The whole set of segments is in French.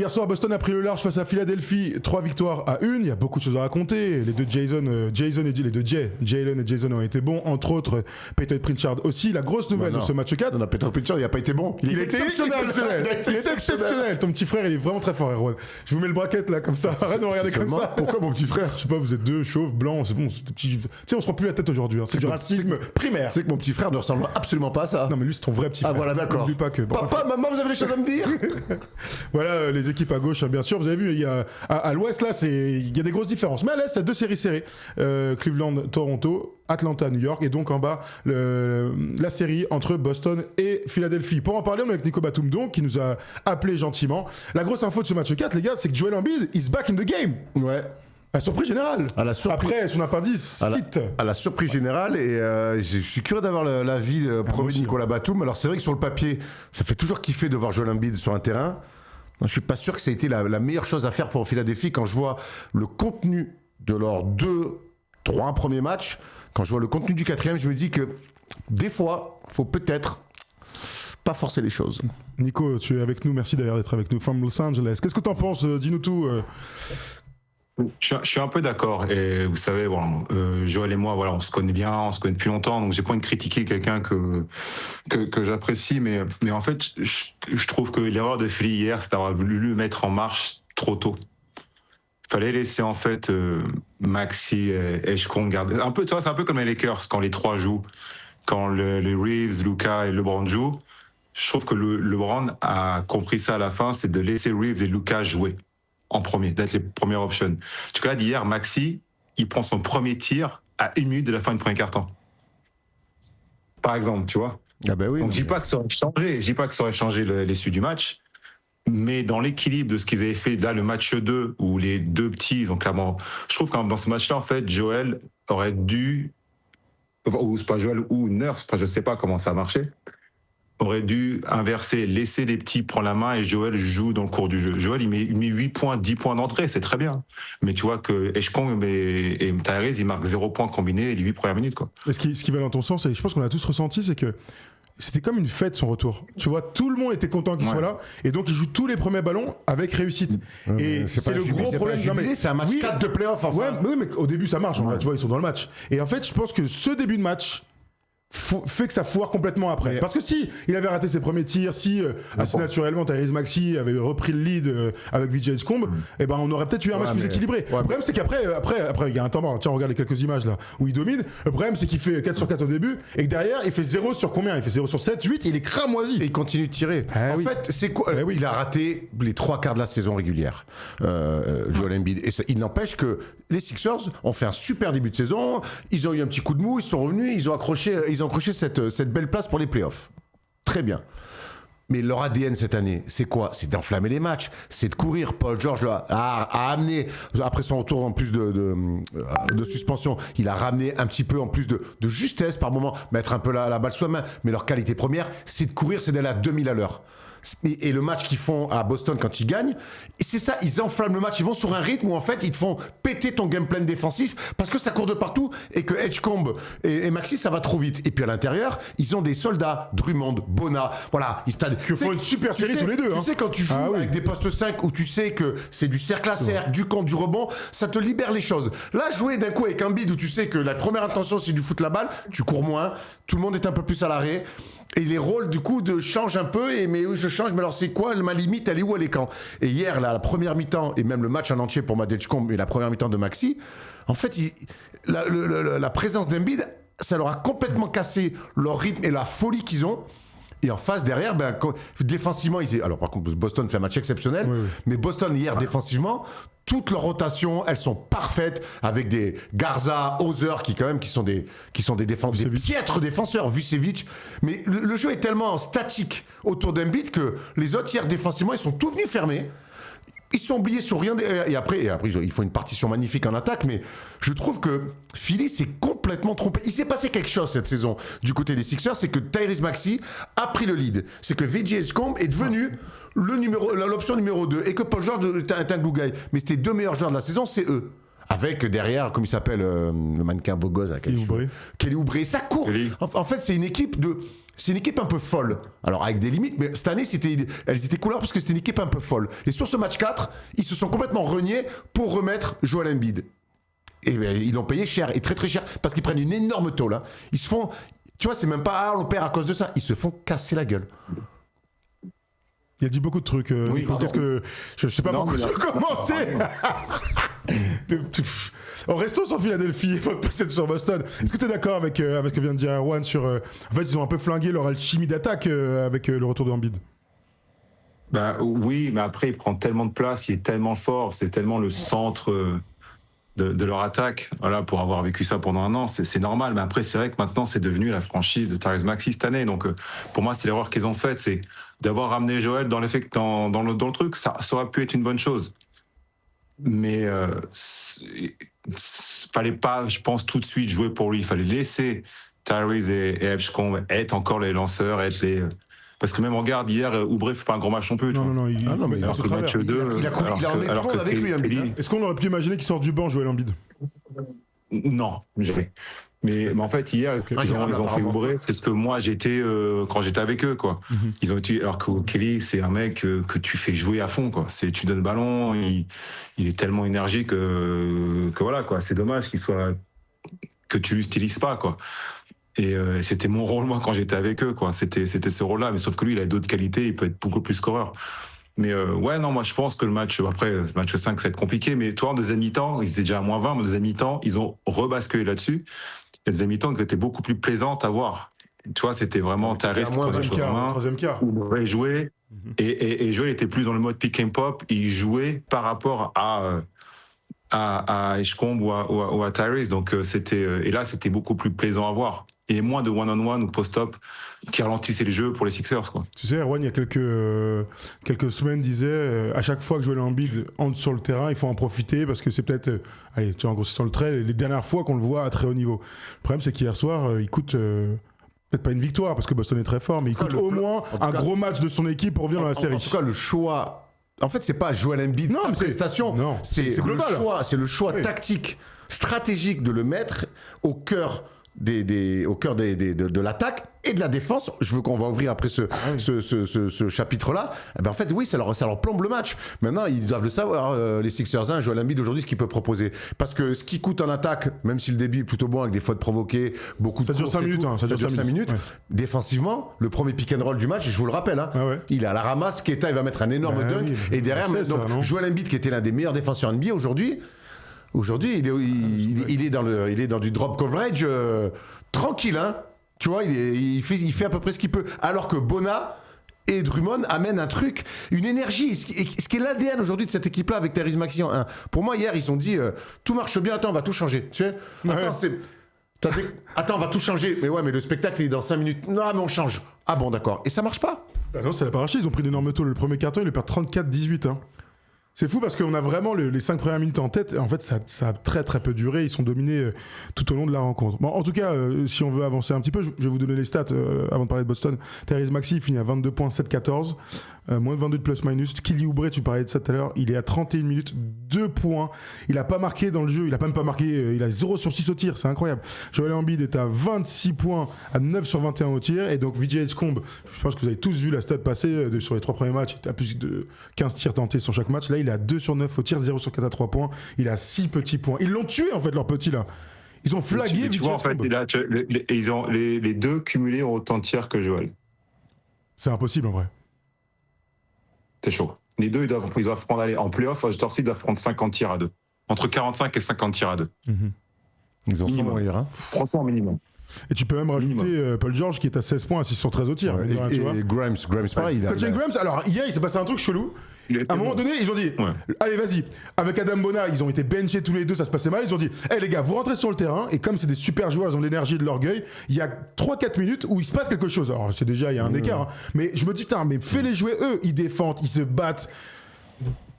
hier soir, Boston a pris le large face à Philadelphie, 3 victoires à 1. Il y a beaucoup de choses à raconter. Les deux Jalen et Jason ont été bons, entre autres Peyton Pritchard aussi. La grosse nouvelle de ce match 4. Non, Peyton Pritchard, il n'a pas été bon. Il était exceptionnel. Il était exceptionnel. Ton petit frère, il est vraiment très fort, Erwan. Je vous mets le bracket là, comme ça. Arrête de me regarder comme ça. Pourquoi mon petit frère? Je sais pas, vous êtes deux chauves, blancs, c'est bon, c'est des petits. Tu sais, on se prend plus la tête aujourd'hui. C'est du racisme primaire. C'est que mon petit frère ne ressemble absolument pas à ça. Non, mais lui, c'est ton vrai petit frère. Ah, voilà, d'accord. N'oublie pas que. Papa, maman, vous avez des choses à me dire? Voilà, les équipes à gauche, bien sûr. Vous avez vu, il y a, à l'ouest, là, il y a des grosses différences. Mais à l'est, il y a 2 séries serrées. Cleveland, Toronto, Atlanta, New York. Et donc, en bas, la série entre Boston et Philadelphie. Pour en parler, on est avec Nico Batum, donc, qui nous a appelé gentiment. La grosse info de ce match 4, les gars, c'est que Joel Embiid is back in the game. Ouais. La surprise générale. Après, son appendice, cite. À la surprise générale, et je suis curieux d'avoir l'avis premier de Nicolas Batum. Alors, c'est vrai que sur le papier, ça fait toujours kiffer de voir Joel Embiid sur un terrain. Je suis pas sûr que ça a été la meilleure chose à faire pour Philadelphie quand je vois le contenu de leurs 2-3 premiers matchs. Quand je vois le contenu du 4e, je me dis que des fois, il faut peut-être pas forcer les choses. Nico, tu es avec nous. Merci d'ailleurs d'être avec nous from Los Angeles. Qu'est-ce que tu en penses? Dis-nous tout. Je suis un peu d'accord. Et vous savez, bon, Joël et moi, voilà, on se connaît bien, on se connaît depuis longtemps, donc j'ai pas envie de critiquer quelqu'un que j'apprécie, mais en fait, je trouve que l'erreur de Philly hier, c'est d'avoir voulu le mettre en marche trop tôt. Fallait laisser en fait Maxi et Edgecombe garder. Un peu, toi, c'est un peu comme les Lakers quand les 3 jouent, quand les Reeves, Luka et LeBron jouent. Je trouve que LeBron a compris ça à la fin, c'est de laisser Reeves et Luka jouer en premier, d'être les premières options. Tu regardes hier, Maxi, il prend son premier tir à 1 minute de la fin du premier quart-temps. Par exemple, tu vois. Ah bah oui. Donc je dis pas que ça aurait changé l'issue du match, mais dans l'équilibre de ce qu'ils avaient fait là, le match 2, où les 2 petits, ils ont clairement. Je trouve que dans ce match-là, en fait, Joel aurait dû, ou c'est pas Joel ou Nurse, enfin je sais pas comment ça a marché, aurait dû inverser, laisser les petits prendre la main et Joel joue dans le cours du jeu. Joel, il met 8 points, 10 points d'entrée, c'est très bien. Mais tu vois que Edgecombe et Tyrese, ils marquent 0 points combinés les 8 premières minutes, quoi. Ce qui va dans ton sens, et je pense qu'on a tous ressenti, c'est que c'était comme une fête son retour. Tu vois, tout le monde était content qu'il soit là, et donc il joue tous les premiers ballons avec réussite. Et c'est le gros problème. C'est un match 4 de playoff, enfin. Ouais, mais au début ça marche, là, tu vois, ils sont dans le match. Et en fait, je pense que ce début de match fait que ça foire complètement après. Parce que si il avait raté ses premiers tirs, si assez naturellement Tyrese Maxey avait repris le lead avec Vijay Edgecombe, et ben on aurait peut-être eu un match plus équilibré. Le problème c'est qu'après il y a un temps mort. Tiens, on regarde les quelques images là où il domine. Le problème c'est qu'il fait 4 sur 4 au début et que derrière il fait 0 sur combien? Il fait 0 sur 7, 8, il est cramoisi. Et il continue de tirer. Fait, c'est quoi il a raté les 3 quarts de la saison régulière, Joel Embiid. Et ça, il n'empêche que les Sixers ont fait un super début de saison. Ils ont eu un petit coup de mou, ils sont revenus, ils ont accroché cette belle place pour les playoffs. Très bien. Mais leur ADN cette année, c'est quoi? C'est d'enflammer les matchs, c'est de courir. Paul George a amené, après son retour en plus de suspension, il a ramené un petit peu en plus de justesse par moment, mettre un peu la balle sous la main. Mais leur qualité première, c'est de courir, c'est d'aller à 2000 à l'heure. Et le match qu'ils font à Boston quand ils gagnent, c'est ça, ils enflamment le match, ils vont sur un rythme où en fait ils te font péter ton game plan défensif parce que ça court de partout et que Edgecombe et Maxey ça va trop vite. Et puis à l'intérieur, ils ont des soldats, Drummond, Bona, voilà. Ils font une super série tous les deux. Tu sais quand tu joues avec des postes 5 où tu sais que c'est du cercle à cercle, du compte, du rebond, ça te libère les choses. Là, jouer d'un coup avec un bid où tu sais que la première intention c'est du foutre la balle, tu cours moins, tout le monde est un peu plus à l'arrêt. Et les rôles, du coup, changent un peu. Mais oui, je change. Mais alors, c'est quoi ma limite? Elle est où? Elle est quand? Et hier, la première mi-temps, et même le match en entier pour Edgecombe et la première mi-temps de Maxey, en fait, la présence d'Embiid, ça leur a complètement cassé leur rythme et la folie qu'ils ont. Et en face, derrière, défensivement, alors par contre, Boston fait un match exceptionnel, mais Boston, hier, défensivement, toutes leurs rotations, elles sont parfaites, avec des Garza, Hauser, qui sont des défenseurs, des piètres défenseurs, Vucevic. Mais le jeu est tellement statique autour d'Embiid que les autres, hier, défensivement, ils sont tous venus fermer. Ils sont oubliés sur rien. Et après, ils font une partition magnifique en attaque, mais je trouve que Philly s'est complètement trompé. Il s'est passé quelque chose cette saison du côté des Sixers, c'est que Tyrese Maxey a pris le lead. C'est que Vijay Edgecombe est devenu l'option numéro 2 et que Paul George est un gougaille. Mais c'était 2 meilleurs joueurs de la saison, c'est eux. Avec derrière, comme il s'appelle, le mannequin beau gosse, Kelly Oubre. Ça court. En fait, c'est une équipe c'est une équipe un peu folle. Alors avec des limites, mais cette année, elles étaient couleurs parce que c'était une équipe un peu folle. Et sur ce match 4, ils se sont complètement reniés pour remettre Joel Embiid. Et ben, ils l'ont payé cher, et très très cher, parce qu'ils prennent une énorme tôle. Hein. Ils se font, tu vois, c'est même pas on perd à cause de ça, ils se font casser la gueule. Il a dit beaucoup de trucs. Oui, parce que je sais pas pourquoi je commencer. Restons sur Philadelphie, faut passer sur Boston. Est-ce que tu es d'accord avec ce que vient de dire Erwan sur. En fait, ils ont un peu flingué leur alchimie d'attaque avec le retour de Embiid. Bah oui, mais après il prend tellement de place, il est tellement fort, c'est tellement le centre de leur attaque. Voilà, pour avoir vécu ça pendant un an, c'est normal. Mais après, c'est vrai que maintenant c'est devenu la franchise de Tyrese Maxey cette année. Donc pour moi, c'est l'erreur qu'ils ont faite, c'est d'avoir ramené Joel dans le truc. Ça aurait pu être une bonne chose, mais fallait pas, je pense, tout de suite jouer pour lui. Il fallait laisser Tyrese et Edgecombe être encore les lanceurs, être les. Parce que même en garde, hier, Oubre fait pas un gros match non plus. Non, mais alors que le match 2. Il a emmené tout le monde avec lui, Embiid. Est-ce qu'on aurait pu imaginer qu'il sort du banc, Joel Embiid? Non, jamais. Mais en fait, hier, ils ont fait Oubre. C'est ce que moi, j'étais quand j'étais avec eux, quoi. Ils ont été, alors que Kelly, c'est un mec que tu fais jouer à fond, quoi. Tu donnes le ballon, il est tellement énergique que voilà, quoi. C'est dommage que tu l'utilises pas, quoi. Et c'était mon rôle, moi, quand j'étais avec eux, quoi. C'était ce rôle-là. Mais sauf que lui, il a d'autres qualités, il peut être beaucoup plus scoreur. Mais ouais, non, moi, je pense que le match 5, ça va être compliqué. Mais toi, en deuxième mi-temps, ils étaient déjà à -20, mais en deuxième mi-temps, ils ont rebasculé là-dessus. Il y a des deuxième mi-temps qui étaient beaucoup plus plaisantes à voir. Tu vois, c'était vraiment Tyrese qui prenait les choses en main. Troisième quart. Il jouait. Et Joel était plus dans le mode pick and pop. Il jouait par rapport à Edgecombe ou à Tyrese. Donc, et là, c'était beaucoup plus plaisant à voir. Et moins de one-on-one ou post-up qui ralentissaient le jeu pour les Sixers, quoi. Tu sais, Erwan, il y a quelques semaines, disait à chaque fois que Joel Embiid entre sur le terrain, il faut en profiter parce que c'est peut-être, allez, tu vois, en grossissant le trait, les dernières fois qu'on le voit à très haut niveau. Le problème, c'est qu'hier soir, il coûte peut-être pas une victoire parce que Boston est très fort, mais il coûte au moins un gros match de son équipe pour revenir dans la série. En tout cas, le choix. En fait, c'est pas Joel Embiid, sa prestation. Non, c'est global. C'est le choix tactique, stratégique de le mettre au cœur de l'attaque et de la défense. Je veux qu'on va ouvrir après ce chapitre-là. Eh ben en fait, oui, ça leur plombe le match. Maintenant, ils doivent le savoir, les Sixers 1, Joel Embiid aujourd'hui, ce qu'il peut proposer. Parce que ce qui coûte en attaque, même si le début est plutôt bon avec des fautes provoquées, beaucoup de ça dure 5 minutes. Ça dure 5 minutes. Ouais. Défensivement, le premier pick and roll du match, je vous le rappelle, il est à la ramasse. Keita, il va mettre un énorme dunk. Et derrière, Joel Embiid, qui était l'un des meilleurs défenseurs NBA aujourd'hui, il est dans du drop coverage tranquille, hein. Tu vois, il fait à peu près ce qu'il peut. Alors que Bona et Drummond amènent un truc, une énergie. Ce qui est l'ADN aujourd'hui de cette équipe-là avec Tyrese Maxey en 1. Pour moi, hier, ils se sont dit tout marche bien, attends, on va tout changer. Tu sais, attends, on va tout changer. Mais ouais, mais le spectacle, il est dans 5 minutes. Non, mais on change. Ah bon, d'accord. Et ça marche pas. Non, ça l'a pas arraché. Ils ont pris d'énormes taux. Le premier carton, ils le perdent 34-18. Hein. C'est fou parce qu'on a vraiment les 5 premières minutes en tête. En fait, ça a très très peu duré. Ils sont dominés tout au long de la rencontre. Bon, en tout cas, si on veut avancer un petit peu, je vais vous donner les stats avant de parler de Boston. Tyrese Maxey finit à 22 points, 7-14. Moins de 22 de plus-minus. Kelly Oubre, tu parlais de ça tout à l'heure, il est à 31 minutes, 2 points. Il a pas marqué dans le jeu, il a même pas marqué, il a 0 sur 6 au tir, c'est incroyable. Joel Embiid est à 26 points, à 9 sur 21 au tir. Et donc Vijay Edgecombe, je pense que vous avez tous vu la stat passer sur les 3 premiers matchs, il a plus de 15 tirs tentés sur chaque match. Là, il est à 2 sur 9 au tir, 0 sur 4 à 3 points. Il a 6 petits points. Ils l'ont tué en fait, leur petit là. Ils ont flagué tu vois, en fait, là, ils ont, les deux cumulés ont autant de tirs que Joel. C'est impossible en vrai. C'est chaud. Les deux, ils doivent prendre, en playoff, je ils doivent prendre 50 tirs à 2. Entre 45 et 50 tirs à 2. Ils ont minimum hier, hein. Franchement, minimum. Et tu peux même rajouter Paul George qui est à 16 points à 6 sur 13 au tir. Et Grimes pareil. Grimes, alors hier, il s'est passé un truc chelou. À un moment donné, ils ont dit allez, vas-y. Avec Adam Bona, ils ont été benchés tous les deux, ça se passait mal. Ils ont dit les gars, vous rentrez sur le terrain. Et comme c'est des super joueurs, ils ont l'énergie et de l'orgueil. Il y a 3-4 minutes où il se passe quelque chose. Alors, c'est déjà, il y a un écart. Hein. Mais je me dis, putain, mais fais-les jouer eux. Ils défendent, ils se battent.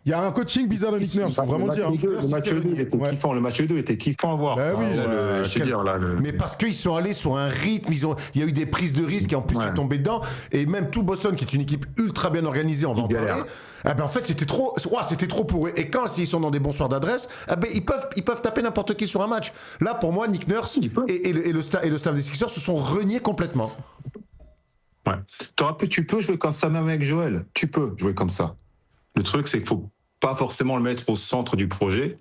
Il y a un coaching bizarre de Nick Nurse, faut vraiment dire. Le match 2 était kiffant. Le match 2 était kiffant à voir. Bah oui, Mais parce qu'ils sont allés sur un rythme, il y a eu des prises de risques et en plus ils sont tombés dedans. Et même tout Boston, qui est une équipe ultra bien organisée, on va en parler. En fait, c'était trop pour eux. Et quand ils sont dans des bons soirs d'adresse, ils peuvent taper n'importe qui sur un match. Là, pour moi, Nick Nurse et le staff des Sixers se sont reniés complètement. Ouais. Tu peux jouer comme ça même avec Joël. Tu peux jouer comme ça. Le truc, c'est qu'il faut pas forcément le mettre au centre du projet.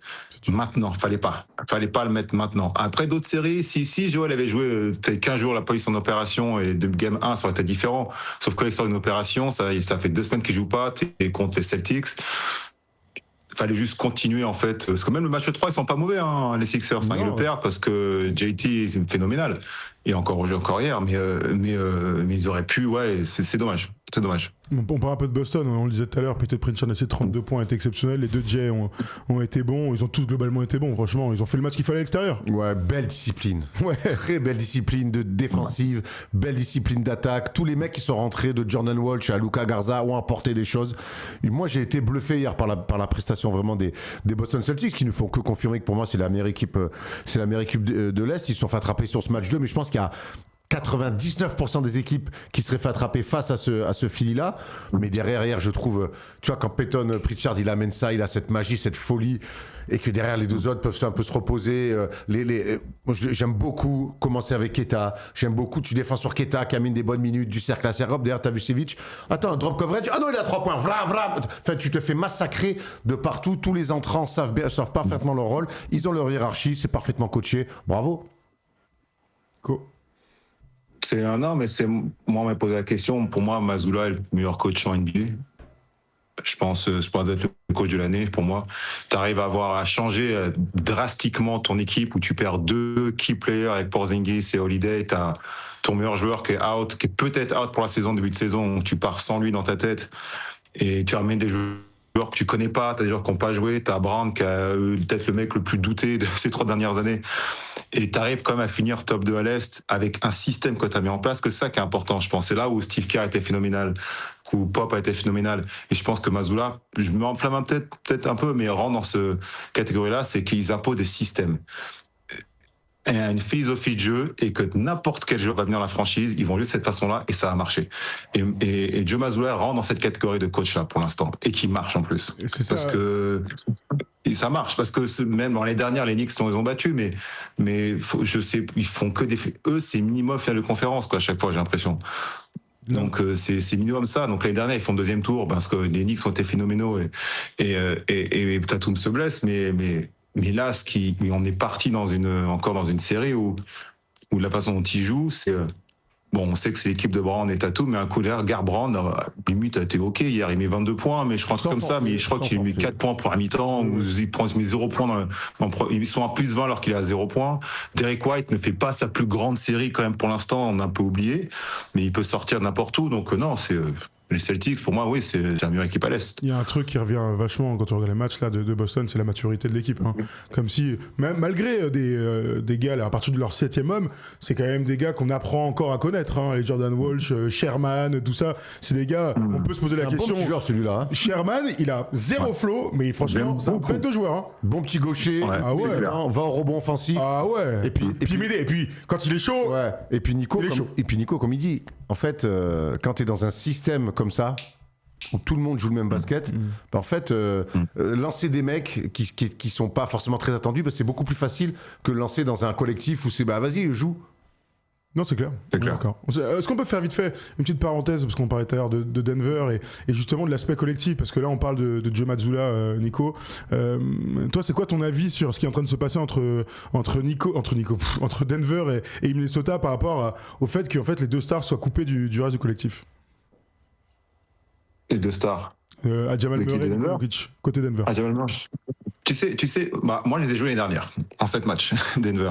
Maintenant, fallait pas le mettre maintenant. Après d'autres séries, si Joël avait joué 15 jours, la pas eu son opération et de game 1, ça aurait été différent. Sauf que là, il sort d'une opération, ça fait 2 semaines qu'il joue pas, t'es contre les Celtics. Fallait juste continuer en fait, parce que même le match 3 ils sont pas mauvais hein, les Sixers, ils le perdent parce que JT c'est phénoménal et encore hier, mais ils auraient pu, c'est dommage. On parle un peu de Boston, on le disait tout à l'heure, Peter Pritchard a ses 32 points est exceptionnel, les deux Jay ont été bons, ils ont tous globalement été bons, franchement, ils ont fait le match qu'il fallait à l'extérieur. Ouais, belle discipline. Ouais. Très belle discipline de défensive, belle discipline d'attaque. Tous les mecs qui sont rentrés de Jordan Walsh à Luka Garza ont apporté des choses. Et moi, j'ai été bluffé hier par la prestation vraiment des Boston Celtics qui ne font que confirmer que pour moi, c'est la meilleure équipe de l'Est. Ils se sont fait attraper sur ce match 2, mais je pense qu'il y a 99% des équipes qui seraient fait attraper face à ce Philly-là. Mais derrière, je trouve, tu vois, quand Peyton Pritchard, il amène ça, il a cette magie, cette folie, et que derrière, les deux autres peuvent un peu se reposer. Moi, j'aime beaucoup commencer avec Keta. J'aime beaucoup, tu défends sur Keta, qui amène des bonnes minutes, du cercle à cercle. Derrière, t'as vu Vucevic. Attends, drop coverage. Ah non, il a 3 points. Vra. Enfin, tu te fais massacrer de partout. Tous les entrants savent parfaitement leur rôle. Ils ont leur hiérarchie. C'est parfaitement coaché. Bravo. Cool. Moi, on m'a posé la question. Pour moi, Mazzulla est le meilleur coach en NBA. Je pense c'est pas d'être le coach de l'année pour moi. Tu arrives à changer drastiquement ton équipe où tu perds 2 key players avec Porzingis et Holiday. Tu as ton meilleur joueur qui est peut-être out pour la saison, début de saison. Tu pars sans lui dans ta tête et tu ramènes des joueurs que tu connais pas. Tu as des joueurs qui n'ont pas joué. Tu as Brown qui a peut-être le mec le plus douté de ces 3 dernières années. Et tu arrives quand même à finir top 2 à l'Est avec un système que tu as mis en place, que c'est ça qui est important, je pense. C'est là où Steve Kerr était phénoménal, où Pop a été phénoménal. Et je pense que Mazzulla, je me enflamme peut-être un peu, mais rentre dans cette catégorie-là, c'est qu'ils imposent des systèmes. Et une philosophie de jeu, et que n'importe quel joueur va venir dans la franchise, ils vont jouer de cette façon-là, et ça va marcher. Et Joe Mazzulla rentre dans cette catégorie de coach-là, pour l'instant, et qui marche en plus. Et ça marche, parce que même l'année dernière, les Knicks ils ont battu, mais je sais, ils font que eux, c'est minimum faire de conférence, quoi, à chaque fois, j'ai l'impression. Donc c'est minimum ça. Donc l'année dernière ils font 2e tour parce que les Knicks ont été phénoménaux et Tatum se blesse, mais là on est parti encore dans une série où la façon dont ils jouent, c'est bon, on sait que c'est l'équipe de Brown et Tatum, mais un coup d'air, Brown, limite, a été OK hier. Il met 22 points, mais je crois que c'est comme ça. Mais je crois qu'il met 4 points pour la mi-temps, ou il met 0 points ils sont à plus 20 alors qu'il est à 0 points. Derek White ne fait pas sa plus grande série, quand même, pour l'instant. On a un peu oublié. Mais il peut sortir n'importe où. Donc, non, les Celtics, pour moi, oui, c'est la meilleure équipe à l'Est. Il y a un truc qui revient vachement quand on regarde les matchs là, de Boston, c'est la maturité de l'équipe. Hein. Comme si, même, malgré des gars, là, à partir de leur 7e homme, c'est quand même des gars qu'on apprend encore à connaître. Hein. Les Jordan Walsh, Sherman, tout ça. C'est des gars, on peut se poser la question. C'est un bon petit joueur celui-là. Hein. Sherman, il a 0 flow, mais franchement, c'est un bête de joueur. Hein. Bon petit gaucher. Ouais, ah ouais. On va au rebond offensif. Ah ouais. Et puis quand il est chaud. Ouais. Et puis Nico, comme il dit, en fait, quand t'es dans un système comme ça, où tout le monde joue le même basket, bah en fait, lancer des mecs qui sont pas forcément très attendus, bah c'est beaucoup plus facile que lancer dans un collectif où c'est bah vas-y, joue. Non, c'est clair. D'accord. Est-ce qu'on peut faire vite fait une petite parenthèse, parce qu'on parlait tout à l'heure de Denver et justement de l'aspect collectif, parce que là on parle de Joe Mazzulla, Nico. Toi, c'est quoi ton avis sur ce qui est en train de se passer entre Denver et Minnesota par rapport au fait que en fait, les 2 stars soient coupés du reste du collectif? Les 2 stars. À Jamal Murray et Jokic, côté Denver. À Jamal Murray. Tu sais, moi je les ai joués l'année dernière, en 7 matchs, Denver.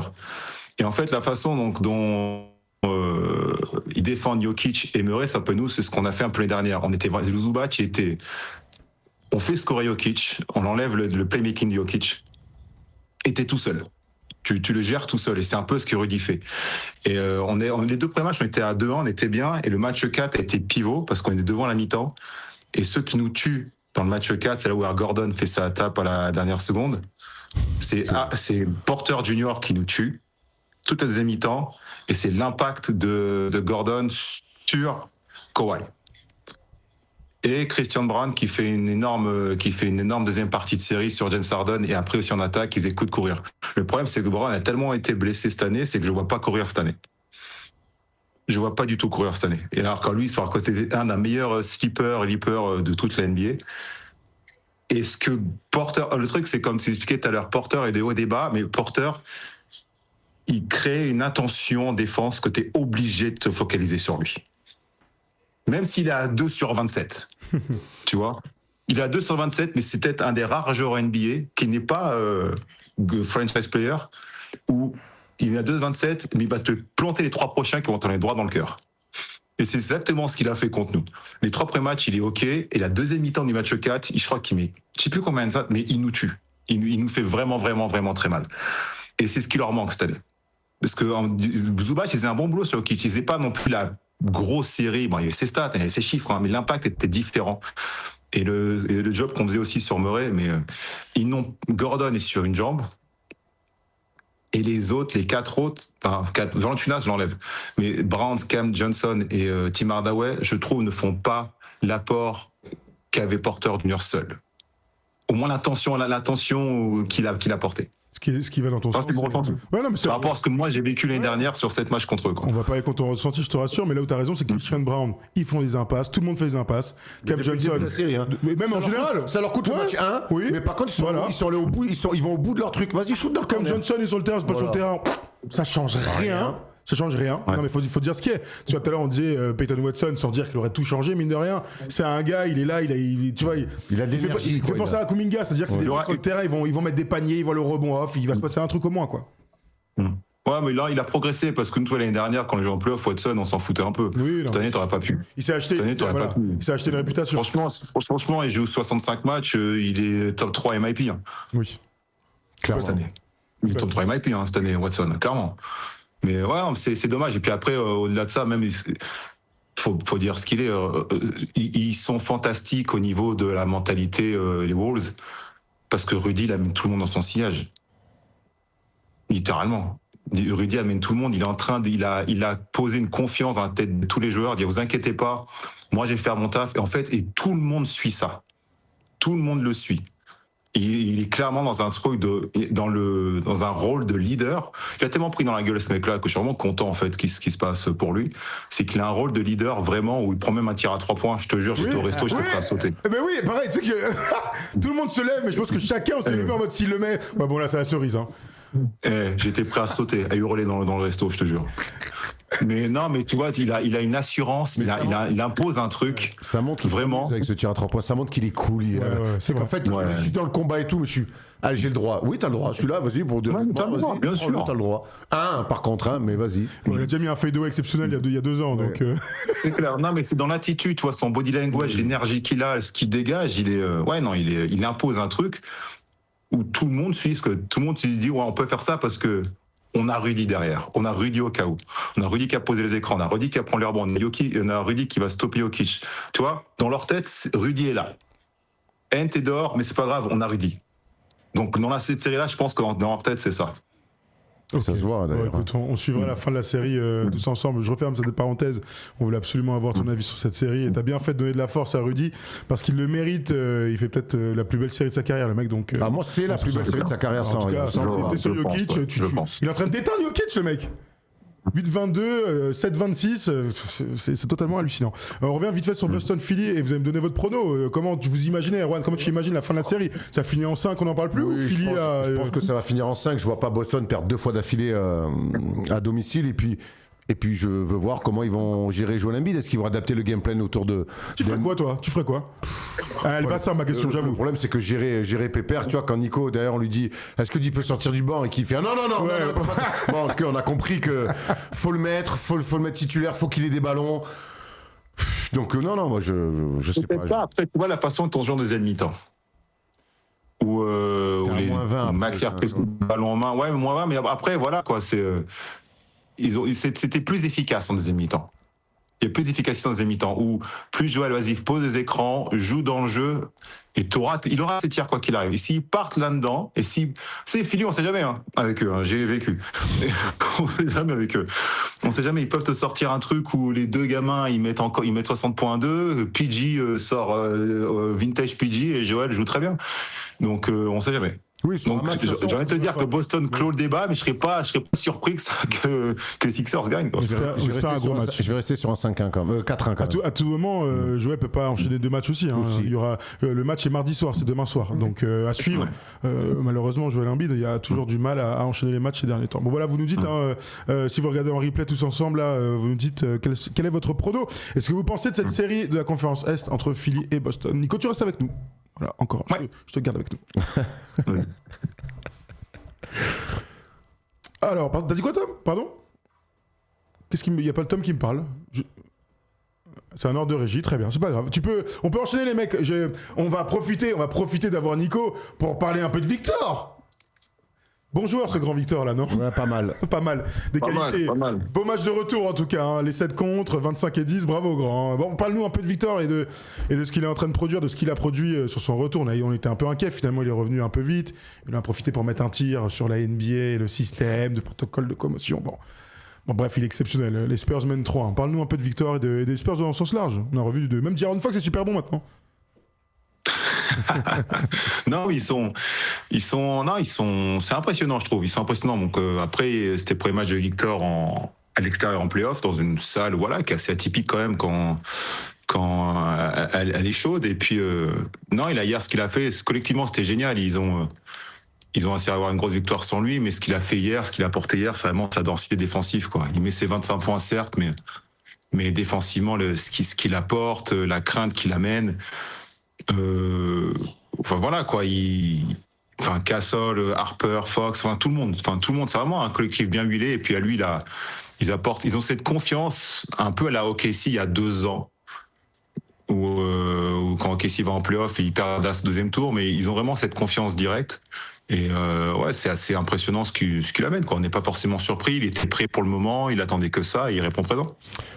Et en fait, la façon dont ils défendent Jokic et Murray, ça peut nous, c'est ce qu'on a fait un peu l'année dernière. Zubac on fait scorer Jokic, on enlève le playmaking de Jokic, et t'es tout seul. Tu le gères tout seul, et c'est un peu ce que Rudy fait. Et les 2 premiers matchs, on était à 2-1, on était bien, et le match 4 a été pivot, parce qu'on est devant la mi-temps, et ceux qui nous tuent dans le match 4, c'est là où Gordon fait sa tape à la dernière seconde, c'est Porter Junior qui nous tue, toute la deuxième mi-temps, et c'est l'impact de Gordon sur Kawhi. Et Christian Brown qui fait une énorme deuxième partie de série sur James Harden, et après aussi en attaque, ils écoutent courir. Le problème, c'est que Brown a tellement été blessé cette année, c'est que je ne vois pas courir cette année. je vois pas du tout courir cette année. Et alors quand lui, c'est côté un des meilleurs leapers de toute la NBA. Et ce que Porter, le truc, c'est comme tu expliquais tout à l'heure, Porter est des hauts et des bas, mais Porter, il crée une intention en défense que tu es obligé de te focaliser sur lui. Même s'il est à 2 sur 27. Tu vois? Il est à 2 sur 27, mais c'est peut-être un des rares joueurs NBA qui n'est pas franchise player, où il est à 2 sur 27, mais il va te planter les 3 prochains qui vont t'en aller droit dans le cœur. Et c'est exactement ce qu'il a fait contre nous. Les 3 premiers matchs, il est OK. Et la deuxième mi-temps du match 4, je crois qu'il met, je sais plus combien de ça, mais il nous tue. Il nous fait vraiment, vraiment, vraiment très mal. Et c'est ce qui leur manque cette année. Parce que Zubac, il faisait un bon boulot sur Jokic. Il faisait pas non plus la grosse série. Bon, il y avait ses stats, il y avait ses chiffres, hein, mais l'impact était différent. Et le job qu'on faisait aussi sur Murray, mais Gordon est sur une jambe. Et les autres, les 4 autres, Valanciunas, je l'enlève. Mais Browns, Cam Johnson et Tim Hardaway, je trouve, ne font pas l'apport qu'avait Porter Jr. seul. Au moins l'intention qu'il a portée. Ce qui va dans ton sens. C'est mon ressenti. Ouais, non, mais par rapport à ce que moi j'ai vécu l'année dernière sur 7 matchs contre eux. Quoi. On va parler contre ton ressenti, je te rassure, mais là où tu as raison, c'est que Christian Brown, ils font des impasses, tout le monde fait des impasses. Cam Johnson, la série, hein. Mais même ça en général. Ça leur coûte le match 1, oui. Mais par contre, ils sont allés au bout, ils vont au bout de leur truc. Vas-y, shoot dans le Cam corner. Johnson est sur le terrain, c'est pas sur le terrain. Ça change rien. Ça change rien. Ouais. Non, mais faut dire ce qu'il est. Tu vois, tout à l'heure, on disait Peyton Watson, sans dire qu'il aurait tout changé, mine de rien. C'est un gars, il est là, tu vois, il a de l'énergie. Il fait penser à Kuminga, c'est-à-dire que c'est des mecs sur le terrain, ils vont mettre des paniers, ils vont le rebond off, il va se passer un truc au moins, quoi. Ouais, mais là, il a progressé parce que nous, l'année dernière, quand les gens en playoff, Watson, on s'en foutait un peu. Oui, cette année, t'aurais pas pu. Il s'est acheté une réputation. Franchement, il joue 65 matchs, il est top 3 MIP. Hein. Oui. Clairement. Cette année. Il est top 3 MIP cette année, Watson, clairement. Mais ouais, c'est dommage. Et puis après, au-delà de ça, même, faut dire ce qu'il est. Ils sont fantastiques au niveau de la mentalité, les Wolves, parce que Rudy, il amène tout le monde dans son sillage. Littéralement. Rudy amène tout le monde. Il est en train il a posé une confiance dans la tête de tous les joueurs. Il dit, vous inquiétez pas, moi, je vais faire mon taf. Et en fait, tout le monde suit ça. Tout le monde le suit. Il est clairement dans un truc dans un rôle de leader. Il a tellement pris dans la gueule ce mec-là que je suis vraiment content en fait ce qui se passe pour lui. C'est qu'il a un rôle de leader vraiment où il prend même un tir à 3 points. Je te jure, j'étais au resto, j'étais prêt à sauter. Mais oui, pareil, tu sais que tout le monde se lève, mais je pense que chacun s'est levé en mode s'il le met. Ouais, bon là, c'est la cerise. Hein. J'étais prêt à sauter, à hurler dans le resto, je te jure. Mais non, mais tu vois, il a une assurance, il impose un truc. Ça montre vraiment avec ce tir à 3 points, ça montre qu'il est cool. C'est qu'en fait, je suis dans le combat et tout, mais allez, j'ai le droit. Oui, t'as le droit. Celui-là, vas-y pour 2. T'as le droit, bien sûr. T'as le droit. Par contre, mais vas-y. Bon, il a déjà mis un fadeaway exceptionnel il y a 2 ans, donc. C'est clair. Non, mais c'est dans l'attitude, tu vois, son body language, l'énergie qu'il a, ce qu'il dégage, il impose un truc où tout le monde suit, tout le monde se dit, ouais, on peut faire ça parce que. On a Rudy derrière, on a Rudy au cas où, on a Rudy qui a posé les écrans, on a Rudy qui a pris les rebonds, on a Rudy qui va stopper Jokic. Tu vois, dans leur tête, Rudy est là. Ent est dehors, mais c'est pas grave, on a Rudy. Donc dans cette série-là, je pense que dans leur tête, c'est ça. Okay. Ça se voit d'ailleurs. Écoute, on suivra la fin de la série tous ensemble. Je referme cette parenthèse. On voulait absolument avoir ton avis sur cette série. Et t'as bien fait de donner de la force à Rudy parce qu'il le mérite. Il fait peut-être la plus belle série de sa carrière, le mec. Donc, moi, c'est la plus belle série de sa carrière. En tout cas, t'es sur Jokic. Il est en train d'éteindre Jokic, le mec. 8-22, 7-26, c'est totalement hallucinant. On revient vite fait sur Boston-Philly et vous allez me donner votre prono. Comment vous imaginez, Erwan, comment tu imagines la fin de la série? Ça finit en 5, on n'en parle plus? Oui, ou Philly je pense que ça va finir en 5. Je vois pas Boston perdre 2 fois d'affilée à domicile. Et puis je veux voir comment ils vont gérer Joel Embiid. Est-ce qu'ils vont adapter le game plan autour de... Tu ferais quoi, toi? Tu ferais quoi? Elle va ça, ma question, j'avoue. Le problème, c'est que gérer Pépère, tu vois, quand Nico, derrière, on lui dit est-ce que tu peux sortir du banc et qu'il fait non. Bon, on a compris que faut le mettre titulaire, faut qu'il ait des ballons. Donc, non, moi, je sais pas. Après, tu vois la façon dont on joue en deuxième mi-temps. Où les Maxi a pris le ballon en main. Ouais, moins 20, mais après, voilà, quoi, c'était plus efficace en deuxième mi-temps. Il y a plus d'efficacité en deuxième mi-temps où plus Joël Oisif pose des écrans, joue dans le jeu et il aura ses tirs quoi qu'il arrive. Et s'ils partent là-dedans, et c'est Philly, on sait jamais avec eux, j'ai vécu. On sait jamais avec eux. On sait jamais, ils peuvent te sortir un truc où les deux gamins ils mettent 60.2, PG sort vintage PG et Joël joue très bien. Donc on sait jamais. Oui, sur Donc un match, j'ai envie de te dire que Boston clôt le débat, mais je serais pas surpris que les Sixers gagnent, quoi. J'espère un gros match. Je vais rester sur un 5-1 quand même, 4-1 quand même. À tout moment, Joël peut pas enchaîner 2 matchs aussi. Il y aura le match est mardi soir, c'est demain soir, donc à suivre. Malheureusement, Joël Embiid, il y a toujours du mal à enchaîner les matchs ces derniers temps. Bon voilà, vous nous dites si vous regardez en replay tous ensemble là, vous nous dites quel est votre prono. Est-ce que vous pensez de cette série de la conférence Est entre Philly et Boston? Nico, tu restes avec nous. Voilà, encore. Je te garde avec nous. Alors, t'as dit quoi, Tom? Pardon? Il y a pas le Tom qui me parle. C'est un ordre de régie, très bien, c'est pas grave. On peut enchaîner les mecs. On va profiter d'avoir Nico pour parler un peu de Victor. Bon joueur ce grand Victor là, non? Ouais, pas mal. Pas mal. Des qualités. Pas mal. Beau match de retour en tout cas, hein. Les 7 contre, 25 et 10, bravo grand. Bon, parle-nous un peu de Victor et de ce qu'il est en train de produire, de ce qu'il a produit sur son retour. On était un peu inquiets, finalement il est revenu un peu vite. Il a profité pour mettre un tir sur la NBA, le système, de protocole de commotion. Bon, bref, il est exceptionnel. Les Spurs mènent 3. Parle-nous un peu de Victor et des Spurs dans le sens large. On a revu même De'Aaron Fox est super bon maintenant. Non, c'est impressionnant, je trouve. Ils sont impressionnants. Donc après, c'était le premier match de Victor à l'extérieur en playoff, dans une salle, voilà, qui est assez atypique quand même quand elle est chaude. Et puis non, hier, ce qu'il a fait, collectivement, c'était génial. Ils ont essayé d'avoir une grosse victoire sans lui, mais ce qu'il a fait hier, ce qu'il a apporté hier, c'est vraiment sa densité défensive, quoi. Il met ses 25 points, certes, mais défensivement, ce qu'il apporte, la crainte qu'il amène. Enfin voilà quoi, Castle, Harper, Fox, tout le monde, c'est vraiment un collectif bien huilé. Et puis à lui là, ils ont cette confiance un peu à la OKC il y a 2 ans, où quand OKC va en playoff et ils perdent à ce deuxième tour, mais ils ont vraiment cette confiance directe. Et c'est assez impressionnant ce qu'il amène, quoi. On n'est pas forcément surpris, il était prêt pour le moment, il attendait que ça et il répond présent.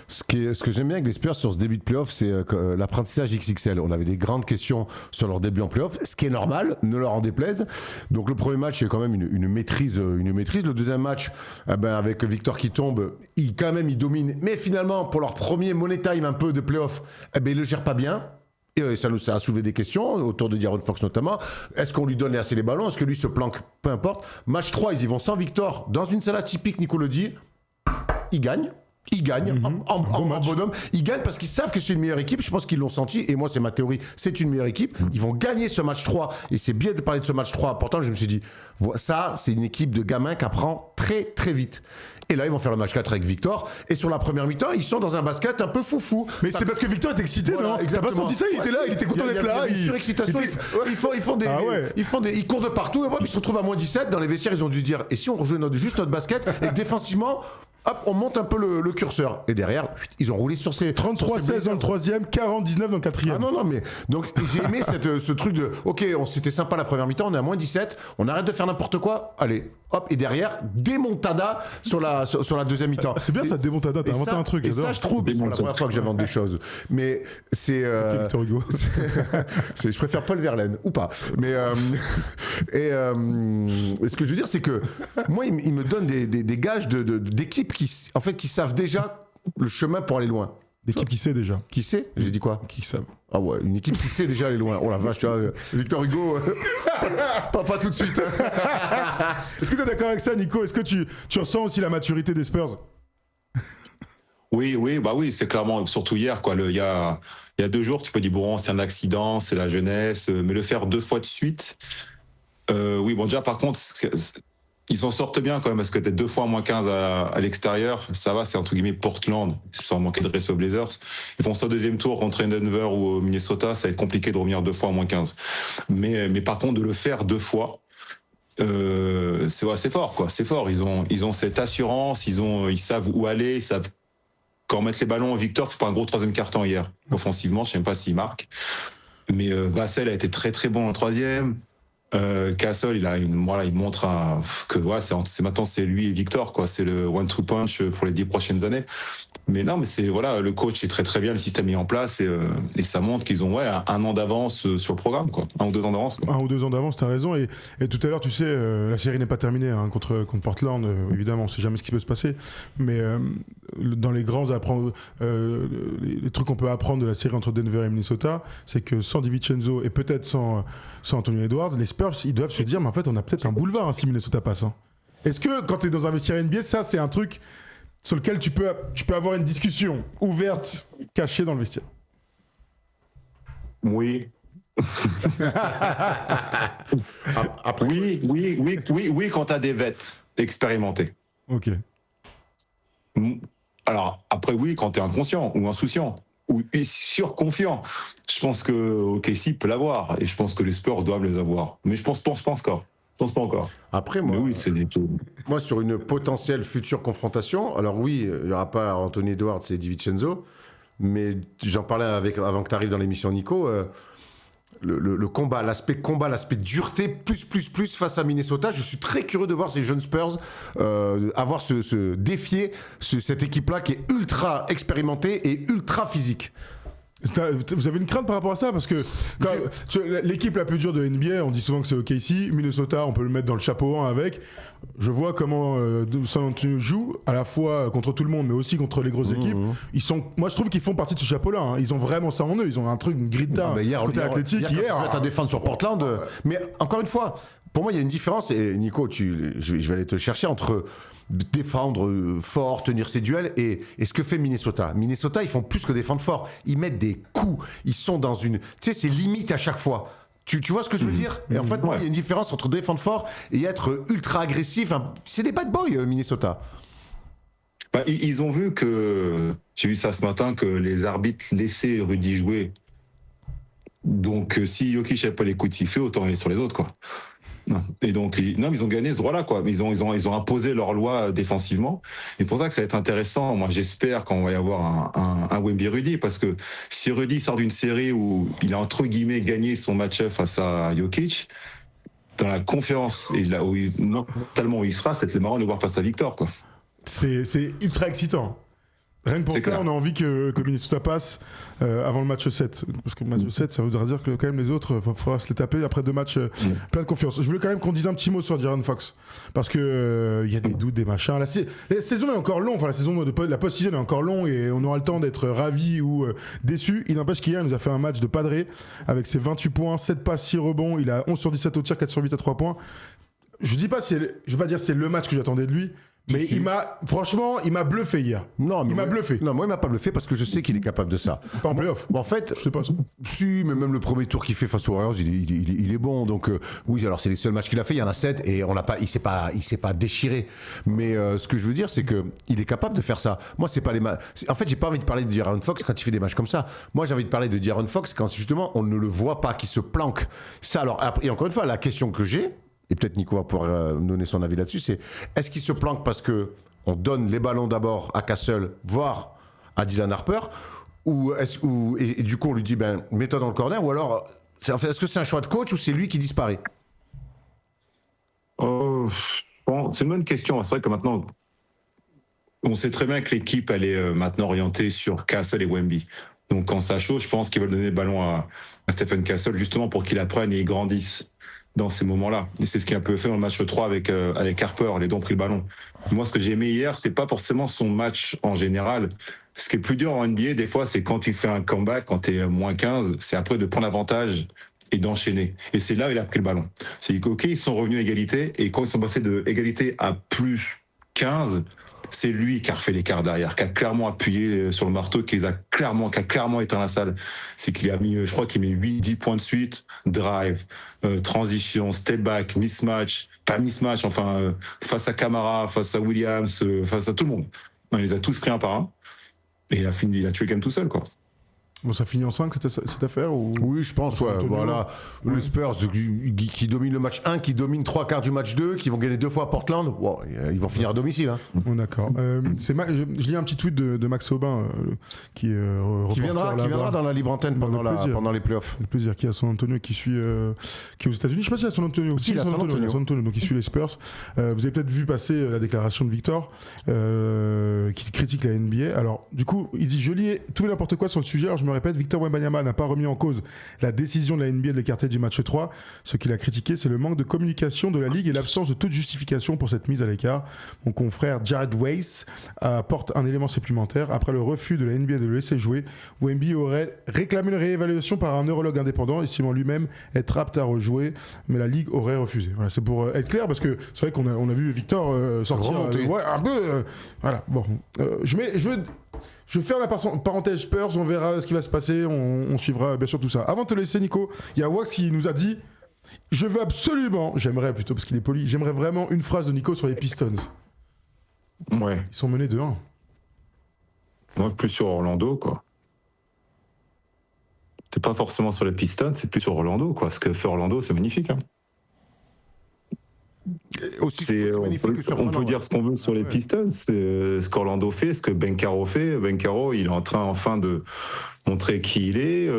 Ce que j'aime bien avec les Spurs sur ce début de playoff, c'est l'apprentissage XXL. On avait des grandes questions sur leur début en playoff, ce qui est normal, ne leur en déplaise. Donc le premier match, il y a quand même une maîtrise. Le deuxième match, avec Victor qui tombe, il domine. Mais finalement, pour leur premier money time un peu de playoff, ils le gèrent pas bien. Et ça a soulevé des questions autour de De'Aaron Fox notamment. Est-ce qu'on lui donne assez les ballons? Est-ce que lui se planque? Peu importe. Match 3, ils y vont sans Victor. Dans une salle atypique, Nico le dit, ils gagnent. En bonhomme. Ils gagnent parce qu'ils savent que c'est une meilleure équipe. Je pense qu'ils l'ont senti. Et moi, c'est ma théorie. C'est une meilleure équipe. Ils vont gagner ce match 3. Et c'est bien de parler de ce match 3. Pourtant, je me suis dit, ça, c'est une équipe de gamins qui apprend très, très vite. Et là, ils vont faire le match 4 avec Victor. Et sur la première mi-temps, ils sont dans un basket un peu foufou. Mais c'est parce que Victor est excité, non? T'as pas senti ça? Il était là, il était content d'être là. Il y a une surexcitation. Ils courent de partout. Et puis ils se retrouvent à moins 17. Dans les vestiaires, ils ont dû se dire, et si on rejouait juste notre basket et que défensivement, hop, on monte un peu le curseur. Et derrière, ils ont roulé sur ces 33-16 dans le 3e, 40-19 dans le 4e. Ah non, mais donc j'ai aimé ce truc de OK, c'était sympa la première mi-temps, on est à moins 17, on arrête de faire n'importe quoi, allez, hop, et derrière, démontada sur la deuxième mi-temps. C'est bien ça, démontada, t'as inventé un truc, j'adore. Et ça, je trouve, c'est la première fois que j'invente des choses. Mais c'est. Victor Hugo. Je préfère Paul Verlaine, ou pas. Mais. Ce que je veux dire, c'est que moi, il me donne des gages d'équipes qui savent déjà le chemin pour aller loin. L'équipe qui sait déjà. Qui sait? J'ai dit quoi? Qui savent. Ah ouais, une équipe qui sait déjà aller loin. Oh la vache, tu vois, Victor Hugo, pas tout de suite. Est-ce que tu es d'accord avec ça, Nico? Est-ce que tu ressens aussi la maturité des Spurs? Oui, c'est clairement, surtout hier, quoi. Il y a 2 jours, tu peux dire, bon, c'est un accident, c'est la jeunesse, mais le faire 2 fois de suite, déjà, par contre, ils s'en sortent bien quand même, parce que t'es 2 fois à moins 15 à l'extérieur, ça va, c'est entre guillemets Portland, sans manquer de respect aux Blazers. Ils font ça au deuxième tour contre Denver ou au Minnesota, ça va être compliqué de revenir 2 fois à moins 15. Mais par contre, de le faire 2 fois, c'est fort, quoi. C'est fort. Ils ont cette assurance, ils savent où aller, ils savent quand mettre les ballons. Victor fait pas un gros 3e quart-temps hier. Offensivement, je sais même pas s'il marque. Mais Vassell a été très très bon en 3e. Castle, il montre que c'est maintenant c'est lui et Victor, quoi. C'est le 1-2 punch pour les 10 prochaines années. Mais non, mais c'est voilà, le coach est très très bien, le système est en place et ça montre qu'ils ont un an d'avance sur le programme, quoi. 1 ou 2 ans d'avance. Quoi. 1 ou 2 ans d'avance, t'as raison. Et tout à l'heure, tu sais, la série n'est pas terminée hein, contre Portland. Évidemment, on sait jamais ce qui peut se passer. Mais dans les grands les trucs qu'on peut apprendre de la série entre Denver et Minnesota, c'est que sans DiVincenzo et peut-être sans Anthony Edwards, les Spurs, ils doivent se dire, mais en fait, on a peut-être un boulevard hein, si Minnesota passe. Hein. Est-ce que quand t'es dans un vestiaire NBA, ça, c'est un truc sur lequel tu peux avoir une discussion ouverte, cachée dans le vestiaire? Oui. Oui, quand t'as des vets expérimentés. Ok. Alors, après, oui, quand t'es inconscient ou insouciant ou surconfiant, je pense que OKC peut l'avoir et je pense que les Spurs doivent les avoir. Mais je pense pas encore. Je pense pas encore. Après, moi, sur une potentielle future confrontation, alors oui, il n'y aura pas Anthony Edwards et DiVincenzo, mais j'en parlais avant que tu arrives dans l'émission, Nico. Le combat, l'aspect dureté, plus face à Minnesota. Je suis très curieux de voir ces jeunes Spurs avoir défier cette équipe-là qui est ultra expérimentée et ultra physique. Vous avez une crainte par rapport à ça parce que l'équipe la plus dure de NBA, on dit souvent que c'est OKC, Minnesota, on peut le mettre dans le chapeau 1 avec. Je vois comment San Antonio joue à la fois contre tout le monde, mais aussi contre les grosses équipes. Moi, je trouve qu'ils font partie de ce chapeau-là. Hein. Ils ont vraiment ça en eux. Ils ont un truc, une grinta côté athlétique hier. À défendre sur Portland. Mais encore une fois, pour moi, il y a une différence. Et Nico, je vais aller te chercher entre défendre fort, tenir ses duels et ce que fait Minnesota. Minnesota, ils font plus que défendre fort. Ils mettent des coups. Ils sont dans une... Tu sais, c'est limite à chaque fois. Tu vois ce que je veux dire? Et en fait, il y a une différence entre défendre fort et être ultra agressif. C'est des bad boys, Minnesota. Bah, ils ont vu que... J'ai vu ça ce matin, que les arbitres laissaient Rudy jouer. Donc, si Jokic n'avait pas les coups de sifflet, autant aller sur les autres, quoi. Et donc, ils ont gagné ce droit-là, quoi. Ils ont imposé leur loi défensivement. Et pour ça que ça va être intéressant. Moi, j'espère qu'on va y avoir un Wemby Rudy, parce que si Rudy sort d'une série où il a entre guillemets gagné son match-up face à Jokic, dans la conférence et là où tellement où il sera, c'est marrant de le voir face à Victor, quoi. C'est ultra excitant. Rien que pour ça, on a envie que Minnesota passe avant le match 7. Parce que le match 7, ça voudra dire que quand même les autres, il faudra se les taper après 2 matchs plein de confiance. Je voulais quand même qu'on dise un petit mot sur De'Aaron Fox. Parce que y a des doutes, des machins. La saison est encore longue, enfin la post-season est encore longue et on aura le temps d'être ravis ou déçus. Il n'empêche qu'hier, il nous a fait un match de padré avec ses 28 points, 7 passes, 6 rebonds. Il a 11 sur 17 au tir, 4 sur 8 à 3 points. Je vais pas dire c'est le match que j'attendais de lui. Mais il m'a bluffé hier. Non, il m'a bluffé. Non, moi, il m'a pas bluffé parce que je sais qu'il est capable de ça. Pas en playoff. En fait, je sais pas. Si, mais même le premier tour qu'il fait face aux Warriors, il est bon. Donc, oui, alors c'est les seuls matchs qu'il a fait. Il y en a 7 et il s'est pas déchiré. Mais ce que je veux dire, c'est que il est capable de faire ça. Moi, c'est pas les matchs. En fait, j'ai pas envie de parler de De'Aaron Fox quand il fait des matchs comme ça. Moi, j'ai envie de parler de De'Aaron Fox quand justement on ne le voit pas, qu'il se planque. Ça, alors, et encore une fois, la question que j'ai, et peut-être Nico va pouvoir nous donner son avis là-dessus, c'est est-ce qu'il se planque parce que on donne les ballons d'abord à Castle, voire à Dylan Harper, et du coup on lui dit mets-toi dans le corner, ou alors est-ce que c'est un choix de coach ou c'est lui qui disparaît? C'est une bonne question. C'est vrai que maintenant on sait très bien que l'équipe elle est maintenant orientée sur Castle et Wemby. Donc quand ça chaud, je pense qu'ils veulent donner le ballon à Stephen Castle justement pour qu'il apprenne et il grandisse dans ces moments-là. Et c'est ce qu'il a un peu fait dans le match 3 avec Harper, les deux ont pris le ballon. Moi, ce que j'ai aimé hier, c'est pas forcément son match en général. Ce qui est plus dur en NBA, des fois, c'est quand tu fais un comeback, quand t'es moins 15, c'est après de prendre l'avantage et d'enchaîner. Et c'est là où il a pris le ballon. C'est OK, ils sont revenus à égalité, et quand ils sont passés de égalité à plus 15, c'est lui qui a refait l'écart derrière, qui a clairement appuyé sur le marteau, qui a clairement éteint la salle. C'est qu'il a mis, je crois qu'il met 8-10 points de suite, drive, transition, step back, mismatch, face à Camara, face à Williams, face à tout le monde. Non, il les a tous pris un par un, et il a tué quand même tout seul, quoi. Bon, ça finit en 5 cette affaire ou... Oui, je pense, ouais. Voilà. Les Spurs qui dominent le match 1, qui dominent 3/4 du match 2, qui vont gagner 2 fois à Portland, wow, ils vont finir à domicile. Hein. Oh, d'accord. Je lis un petit tweet de Max Aubin qui viendra dans la libre antenne pendant les playoffs. Le plaisir, qui est à San Antonio, qui est aux États-Unis. Je sais pas si à San Antonio aussi. Si, à San Antonio. Donc il suit les Spurs. Vous avez peut-être vu passer la déclaration de Victor qui critique la NBA. Alors, du coup, il dit: je lis tout et n'importe quoi sur le sujet. Alors, je me répète, Victor Wembanyama n'a pas remis en cause la décision de la NBA de l'écarter du match 3. Ce qu'il a critiqué, c'est le manque de communication de la Ligue et l'absence de toute justification pour cette mise à l'écart. Mon confrère Jared Weiss apporte un élément supplémentaire. Après le refus de la NBA de le laisser jouer, Wemby aurait réclamé une réévaluation par un neurologue indépendant, estimant lui-même être apte à rejouer, mais la Ligue aurait refusé. Voilà, c'est pour être clair, parce que c'est vrai qu'on a vu Victor sortir un peu... voilà, bon. Je vais faire la parenthèse Spurs, on verra ce qui va se passer, on suivra bien sûr tout ça. Avant de te laisser, Nico, il y a Wax qui nous a dit: je veux absolument, j'aimerais plutôt parce qu'il est poli, j'aimerais vraiment une phrase de Nico sur les Pistons. Ouais. Ils sont menés 2-1. Moi, plus sur Orlando, quoi. C'est pas forcément sur les Pistons, c'est plus sur Orlando, quoi. Ce que fait Orlando, c'est magnifique. Hein. On peut dire ce qu'on veut sur les Pistons, c'est ce qu'Orlando fait, ce que Bencaro fait. Bencaro, il est en train enfin de montrer qui il est.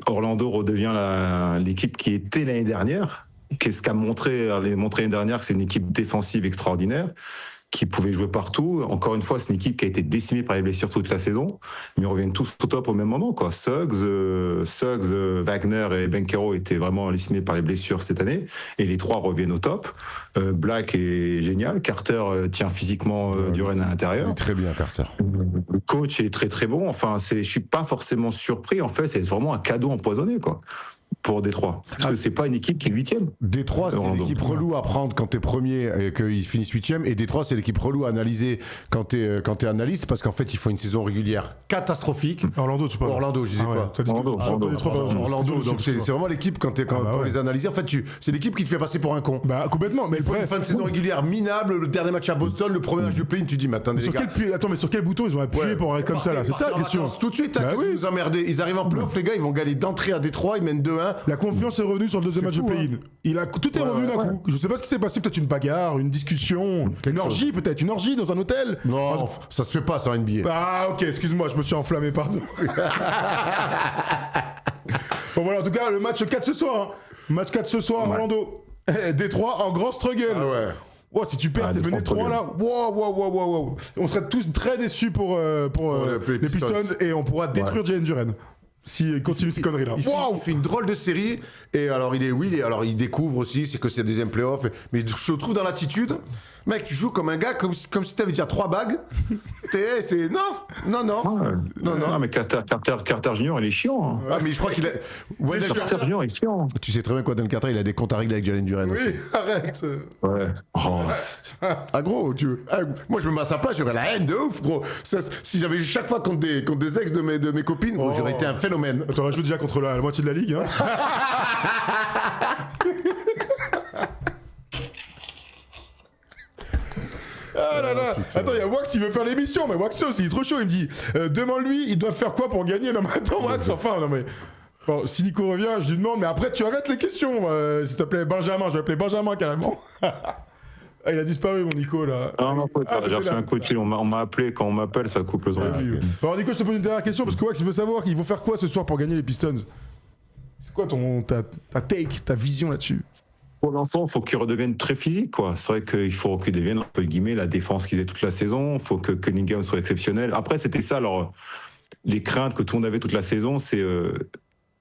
Orlando redevient l'équipe qui était l'année dernière. Qu'est-ce qu'a montré l'année dernière, que c'est une équipe défensive extraordinaire, qui pouvait jouer partout. Encore une fois, c'est une équipe qui a été décimée par les blessures toute la saison, mais ils reviennent tous au top au même moment, quoi. Suggs, Wagner et Bencaro étaient vraiment décimés par les blessures cette année, et les trois reviennent au top. Black est génial, Carter tient physiquement Duren à l'intérieur. Très bien, Carter. Le coach est très très bon. Enfin, je suis pas forcément surpris. En fait, c'est vraiment un cadeau empoisonné, quoi, pour Détroit. Parce que c'est pas une équipe qui est 8e. Détroit, c'est l'équipe relou à prendre quand t'es premier et qu'ils finissent 8e. Et Détroit, c'est l'équipe relou à analyser quand t'es analyste, parce qu'en fait, ils font une saison régulière catastrophique. Orlando, tu parles. Orlando, je disais quoi. Orlando, donc c'est vraiment l'équipe pour les analyser. En fait, c'est l'équipe qui te fait passer pour un con. Bah, complètement. Mais il faut une fin de saison régulière minable, le dernier match à Boston, le premier match de play-in, tu dis, mais attendez, les gars. Attends, mais sur quel bouton ils ont appuyé pour être comme ça, là? C'est ça la question. Tout de suite, ils nous emmerder. Ils arrivent en playoff, les gars, ils vont gagner d'entrée à Détroit, ils mènent 2-1. La confiance est revenue sur le deuxième match de play-in. Tout est revenu d'un coup. Je sais pas ce qui s'est passé, peut-être une bagarre, une discussion, une orgie peut-être, une orgie dans un hôtel. Non, ça se fait pas ça en NBA. Ah ok, excuse-moi, je me suis enflammé, pardon. Bon voilà, en tout cas, le match 4 ce soir. Match 4 ce soir, Orlando. Détroit en grand struggle. Ah ouais. Wow, si tu perds, t'es mené 3 là. Wow. On serait tous très déçus pour les Pistons et on pourra détruire Jalen Duren. S'il continue ces conneries là. Il fait une drôle de série. Et alors il découvre aussi, c'est que c'est la deuxième playoff. Mais je le trouve dans l'attitude. Mec, tu joues comme un gars, comme si t'avais déjà 3 bagues. C'est non. Mais Carter Junior, il est chiant. Hein. Ah, mais je crois qu'il a. Ouais, Carter Junior, il est chiant. Tu sais très bien quoi, Dan Carter, il a des comptes à régler avec Jalen Duren. Oui, aussi. arrête. Ouais. Oh. Ah gros, moi je me mets à sa place, j'aurais la haine de ouf, gros. Si j'avais chaque fois contre des ex de mes copines, gros, j'aurais été un phénomène. T'aurais joué déjà contre la moitié de la ligue, hein. Ah là là. Attends, il y a Wax, il veut faire l'émission, mais Wax aussi, il est trop chaud, il me dit demande-lui, ils doivent faire quoi pour gagner? Non mais attends, Wax, enfin, non mais... Bon, si Nico revient, je lui demande, mais après tu arrêtes les questions, s'il te plaît, Benjamin, je vais appeler Benjamin carrément. Ah, il a disparu, mon Nico, là. Non, j'ai reçu un coup de fil, on m'a appelé, quand on m'appelle, ça coupe le truc. Alors Nico, je te pose une dernière question, parce que Wax, il veut savoir qu'ils vont faire quoi ce soir pour gagner les Pistons? C'est quoi ta take, ta vision là-dessus? Pour l'instant, il faut qu'ils redeviennent très physiques, quoi. C'est vrai qu'il faut qu'ils deviennent, entre guillemets, la défense qu'ils aient toute la saison. Il faut que Cunningham soit exceptionnel. Après, c'était ça, alors, les craintes que tout le monde avait toute la saison, c'est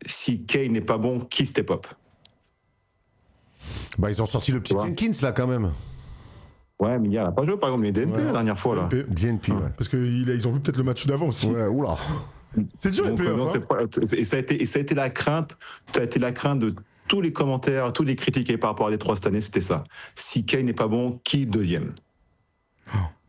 si Kane n'est pas bon, qui step up? Bah, ils ont sorti le petit Jenkins, là, quand même. Ouais, mais il n'a pas joué, par exemple, les DNP la dernière fois, là. DNP, ouais. Parce qu'ils ont vu peut-être le match d'avant aussi. Ouais, oula. C'est dur, les playoffs, et ça a été la crainte de tous les commentaires, tous les critiques par rapport à Détroit cette année, c'était ça. Si Kane n'est pas bon, qui le deuxième?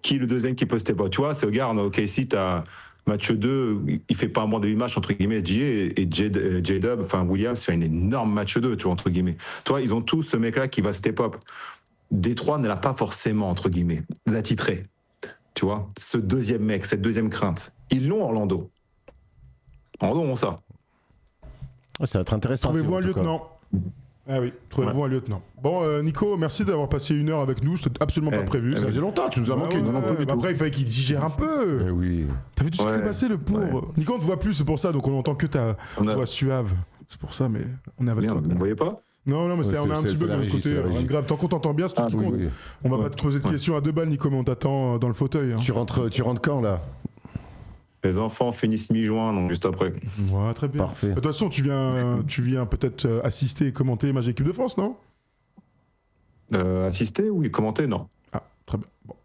Qui le deuxième qui peut step up? Tu vois, c'est regarde, ok, si t'as match 2, il fait pas un bon début de match, entre guillemets, et J-Dub, enfin Williams fait un énorme match 2, tu vois, entre guillemets. Toi, ils ont tous ce mec-là qui va step up. Détroit ne l'a pas forcément, entre guillemets, l'attitré. Tu vois, ce deuxième mec, cette deuxième crainte. Ils l'ont, Orlando. Rendons ça. Ça va être intéressant. Trouvez-vous un en tout cas. lieutenant. Ah oui, trouvez-vous un lieutenant. Bon, Nico, merci d'avoir passé 1 heure avec nous. C'était absolument pas prévu. Ça faisait longtemps, tu nous as manqué. Ouais, Non, non, ouais, pas du bah tout. après, il fallait qu'il digère un peu. Eh oui. T'as vu tout ce qui Ouais. s'est passé, le pauvre Nico, on te voit plus, c'est pour ça, donc on entend que ta On a- voix suave. C'est pour ça, mais on est avec Merde, toi. vous ne voyez pas? Non, mais Ouais, on a un c'est- petit c'est bug la de l'autre régie, c'est côté. la régie. Grave, tant qu'on t'entend bien, c'est tout ce qui oui, compte. oui. On va Ouais. pas te poser de Ouais. questions à 2 balles, Nico, mais on t'attend dans le fauteuil. Hein. Tu rentres quand là? Les enfants finissent mi-juin, donc juste après. Ouais, très bien. Parfait. De toute façon, tu viens peut-être assister et commenter les matchs d'équipe de France, non? Assister ou commenter? Non. Ah, très bien. Bon.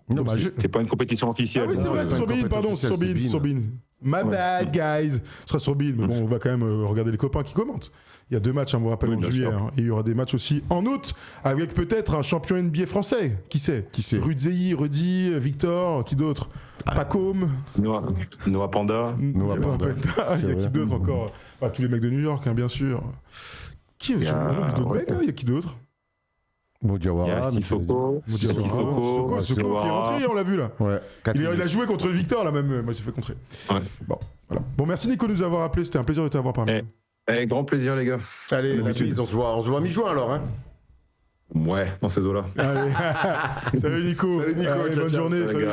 Non, Dommage. C'est pas une compétition Ah officielle. oui, c'est Non, vrai, c'est c'est pas sur une Bein, pardon, compétition c'est sur Bein, officielle, sur Bein. My bad, guys. Ce sera sur Bein, mais bon, on va quand même regarder les copains qui commentent. Il y a 2 matchs, on vous rappelle, Oui, en bien juillet. sûr. Hein, et il y aura des matchs aussi en août, avec peut-être un champion NBA français. Qui sait? Rudzei, Rudy, Victor, qui d'autre? Pacôme. Noah Panda. Noah Panda. Il y a C'est qui vrai. d'autre encore? Bah, tous les mecs de New York, hein, bien sûr. Qui Il y a- d'autres ouais. mecs là? Il y a qui d'autre? Il y Modiawara. a Sissoko. Sissoko, Sissoko qui est rentré, on l'a vu là. Ouais. Il a joué contre Victor là même, il s'est fait contrer. Ouais. Bon, voilà. Bon, merci Nico de nous avoir appelé, c'était un plaisir de t'avoir parmi nous. Grand plaisir, les gars. Allez, la D'habitude. bise, on se voit mi-juin alors. Hein. Ouais, dans ces eaux-là. Allez. Salut Nico. Salut Nico, Allez, ciao, bonne ciao. journée. Salut.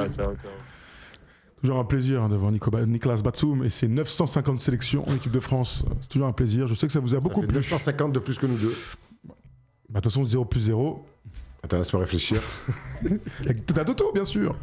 Toujours un plaisir hein, d'avoir Nicolas Batsum et ses 950 sélections en équipe de France. C'est toujours un plaisir. Je sais que ça vous a beaucoup plu. 950 de plus que nous deux. Bah, de toute façon, 0 plus 0. Attends, laisse-moi réfléchir. T'as Toto, bien sûr.